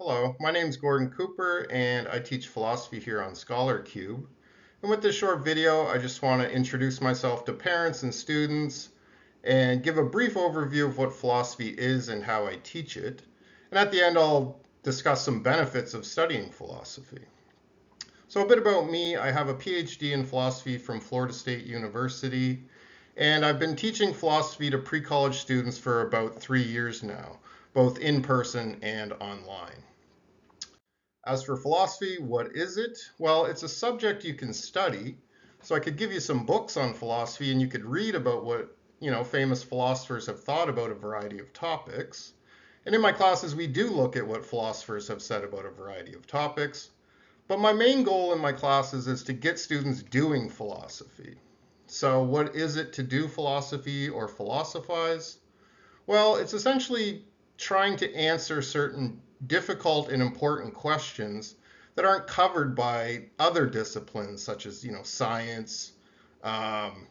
Hello, my name is Gordon Cooper and I teach philosophy here on ScholarCube. And with this short video, I just want to introduce myself to parents and students and give a brief overview of what philosophy is and how I teach it. And at the end, I'll discuss some benefits of studying philosophy. So a bit about me, I have a PhD in philosophy from Florida State University, and I've been teaching philosophy to pre-college students for about 3 years now, both in person and online. As for philosophy, what is it? Well, it's a subject you can study. So I could give you some books on philosophy and you could read about what, famous philosophers have thought about a variety of topics. And in my classes, we do look at what philosophers have said about a variety of topics. But my main goal in my classes is to get students doing philosophy. So what is it to do philosophy or philosophize? Well, it's essentially trying to answer certain difficult and important questions that aren't covered by other disciplines such as, science, um,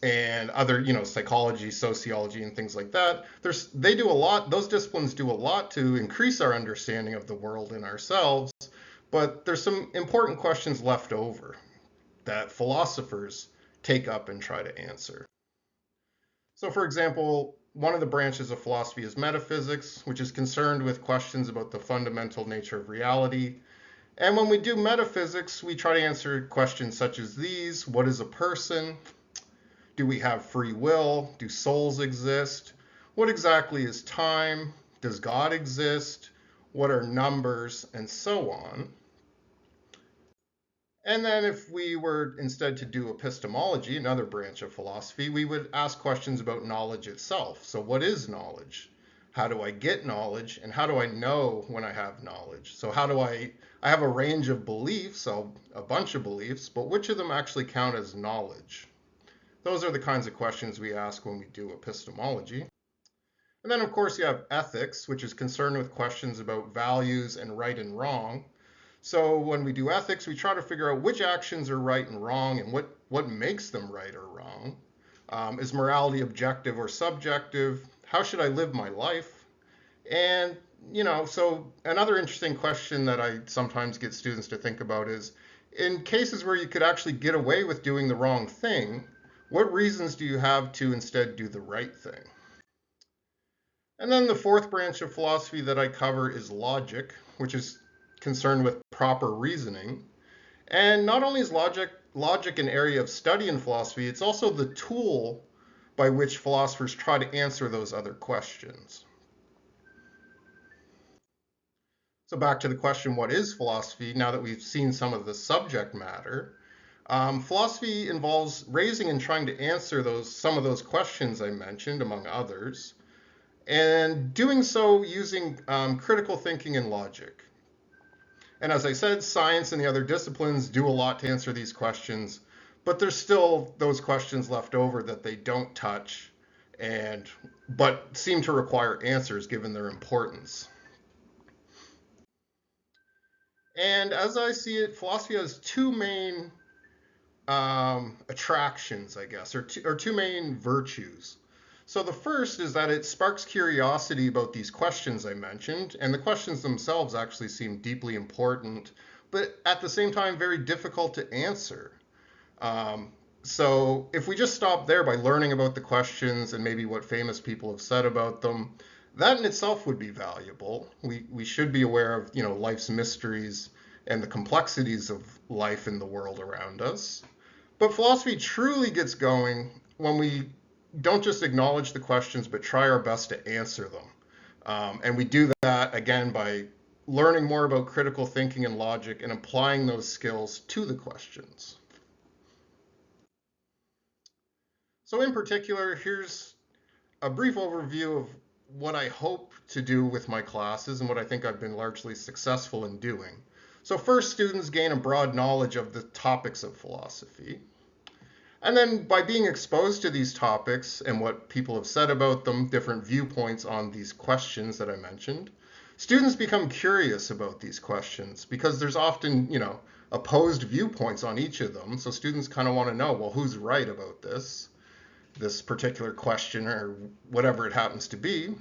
and other, psychology, sociology, and things like that. They do a lot, those disciplines do a lot to increase our understanding of the world and ourselves, but there's some important questions left over that philosophers take up and try to answer. So, for example, one of the branches of philosophy is metaphysics, which is concerned with questions about the fundamental nature of reality. And when we do metaphysics, we try to answer questions such as these: what is a person? Do we have free will? Do souls exist? What exactly is time? Does God exist? What are numbers? And so on. And then if we were instead to do epistemology, another branch of philosophy, we would ask questions about knowledge itself. So what is knowledge? How do I get knowledge? And how do I know when I have knowledge? So I have a range of beliefs, so a bunch of beliefs, but which of them actually count as knowledge? Those are the kinds of questions we ask when we do epistemology. And then, of course, you have ethics, which is concerned with questions about values and right and wrong. So when we do ethics, we try to figure out which actions are right and wrong and what makes them right or wrong. Is morality objective or subjective? How should I live my life? And, so another interesting question that I sometimes get students to think about is, in cases where you could actually get away with doing the wrong thing, what reasons do you have to instead do the right thing? And then the fourth branch of philosophy that I cover is logic, which is concerned with proper reasoning. And not only is logic an area of study in philosophy, it's also the tool by which philosophers try to answer those other questions. So back to the question, what is philosophy? Now that we've seen some of the subject matter, philosophy involves raising and trying to answer some of those questions I mentioned, among others, and doing so using critical thinking and logic. And as I said, science and the other disciplines do a lot to answer these questions, but there's still those questions left over that they don't touch but seem to require answers given their importance. And as I see it, philosophy has two main attractions, I guess, or two main virtues. So the first is that it sparks curiosity about these questions I mentioned, and the questions themselves actually seem deeply important, but at the same time very difficult to answer. So if we just stop there by learning about the questions and maybe what famous people have said about them, that in itself would be valuable. We should be aware of, life's mysteries and the complexities of life in the world around us. But philosophy truly gets going when we don't just acknowledge the questions, but try our best to answer them. And we do that, again, by learning more about critical thinking and logic and applying those skills to the questions. So in particular, here's a brief overview of what I hope to do with my classes and what I think I've been largely successful in doing. So first, students gain a broad knowledge of the topics of philosophy. And then by being exposed to these topics and what people have said about them, different viewpoints on these questions that I mentioned, students become curious about these questions because there's often, opposed viewpoints on each of them. So students kind of want to know, well, who's right about this particular question or whatever it happens to be.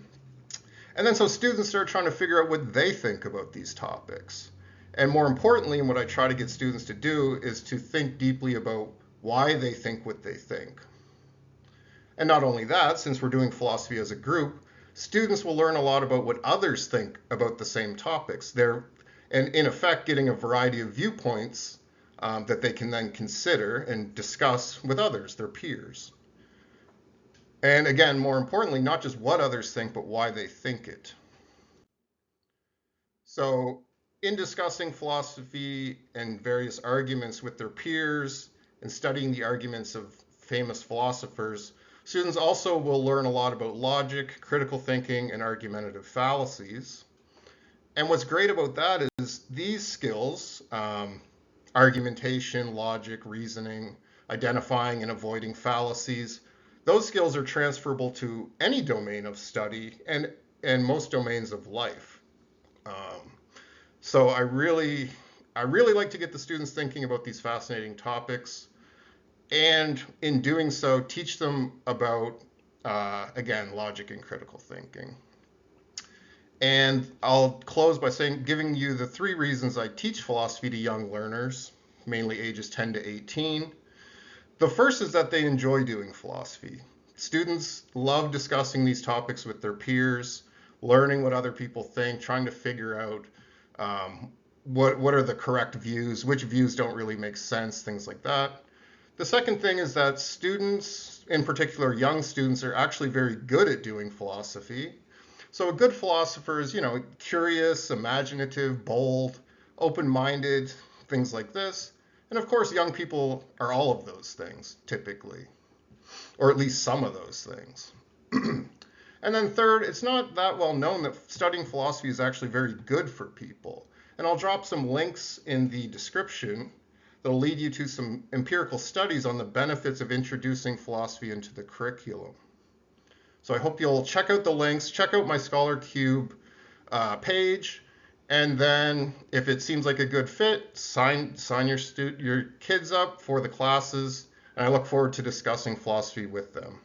And then so students start trying to figure out what they think about these topics. And more importantly, and what I try to get students to do is to think deeply about why they think what they think. And not only that, since we're doing philosophy as a group, students will learn a lot about what others think about the same topics. They're, and in effect, getting a variety of viewpoints that they can then consider and discuss with others, their peers. And again, more importantly, not just what others think, but why they think it. So, in discussing philosophy and various arguments with their peers and studying the arguments of famous philosophers, students also will learn a lot about logic, critical thinking, and argumentative fallacies. And what's great about that is these skills, argumentation, logic, reasoning, identifying and avoiding fallacies, those skills are transferable to any domain of study and most domains of life. Um, so I really like to get the students thinking about these fascinating topics, and in doing so, teach them about again, logic and critical thinking. And I'll close by saying, giving you the three reasons I teach philosophy to young learners, mainly ages 10 to 18. The first is that they enjoy doing philosophy. Students love discussing these topics with their peers, learning what other people think, trying to figure out what are the correct views, which views don't really make sense, things like that. The second thing is that students, in particular young students, are actually very good at doing philosophy. So a good philosopher is, curious, imaginative, bold, open-minded, things like this. And of course, young people are all of those things, typically, or at least some of those things. And then third, it's not that well known that studying philosophy is actually very good for people. And I'll drop some links in the description that'll lead you to some empirical studies on the benefits of introducing philosophy into the curriculum. So I hope you'll check out the links, check out my Scholar Cube page, and then if it seems like a good fit, sign your kids up for the classes, and I look forward to discussing philosophy with them.